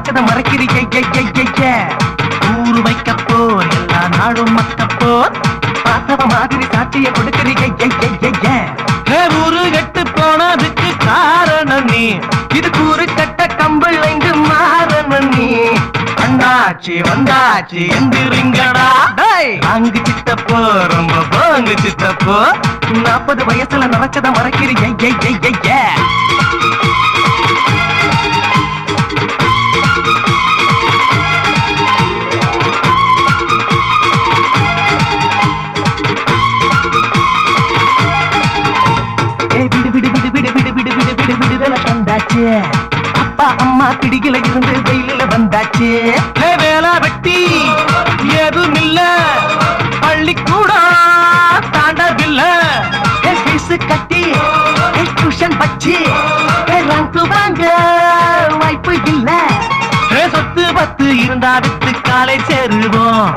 நடக்கத மறைக்கிறீங்க ஊரு வைக்கப்போ எல்லா நாடும் மக்கப்போ பார்த்தவ மாதிரி சாட்சிய கொடுக்கிறீங்க ஊரு கெட்டு போனதுக்கு காரணம் நீ இது கூறு கட்ட கம்பள் எங்கு மாறணும் நீ வந்தாச்சு வந்தாச்சு எந்திரிங்கடா அங்கு சித்தப்போ ரொம்ப போங்கு சித்தப்போ 40 வயசுல நடக்கத மறைக்கிறீங்க அப்பா அம்மா பிடியில இருந்து வெயில வந்தாச்சு வேலை வெட்டி ஏதும் இல்ல பள்ளிக்கூடம் தாண்டவில்லை கட்டி டியூஷன் வச்சு வாங்க வாய்ப்பு இல்ல சொத்து பத்து இருந்தா வித்து காலை சேருவோம்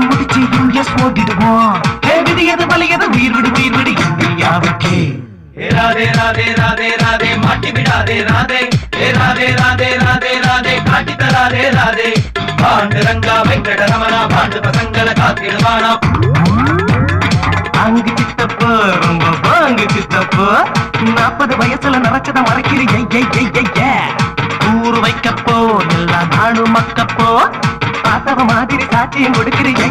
முடிச்சு யூஎஸ் ஓட்டிடுவோம் விடியது பழியது உயிர் விடு இந்தியாவுக்கு ராதே ராதே ராதே ராதே மாட்டி விடாதே ராதே ராதே ராதே ராதே ராதே காட்டி தராதே ராதே பாண்டு ரங்கா வெங்கட ரமணா பாண்டு பசங்கள காத்திடுவானா அங்கு சித்தப்போ ரொம்ப பாங்கு சித்தப்போ 40 வயசுல நடக்கத மறைக்கிறீங்க ஊரு வைக்கப்போ எல்லா நாடும் மக்கப்போ பார்த்தவ மாதிரி சாட்சியம் கொடுக்கிறீங்க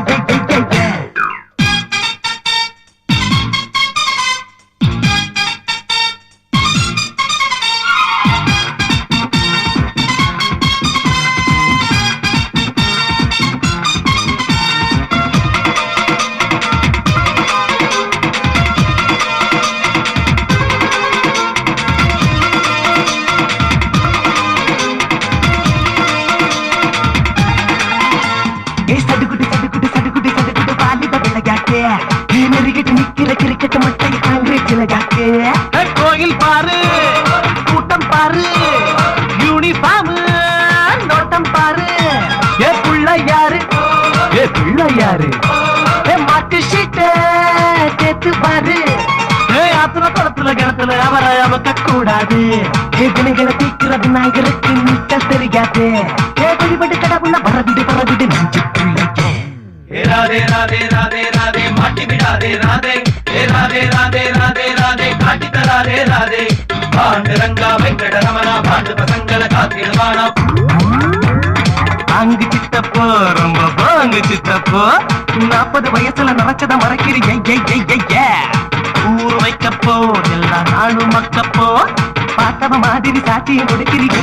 கோயில் பாரு கூட்டம் பாரு யூனிஃபார்ம் நோட்டம் பாரு ஏ புள்ள யாரு மாட்டு ஷீட்ட சேர்த்து பாரு ஆத்துல குளத்துல கிணத்துல அவரை அமைக்க கூடாது வினைகளை தீக்கிறது நாய்களுக்கு நீட்ட தெரியாது வழிபட்டு கடவுள பரவிடு நஞ்சு பிள்ளைக்கு ராதே ராதே ராதே ராதே மாட்டி விடாதே ராதே ராதே ராதே ராதே ராதே காட்டி தராதே ராதே பாண்டு ரங்கா வெங்கட ரமணா பாண்டு பசங்கள காத்திடுவானா அங்கு சித்தப்போ ரொம்ப பாங்கு சித்தப்போ 40 வயசுல நடக்கத மறைக்கிறீங்க ஊரு வைக்கப்போ எல்லா நாடும் மக்கப்போ பார்த்தவ மாதிரி சாட்சியம் கொடுக்கிறீங்க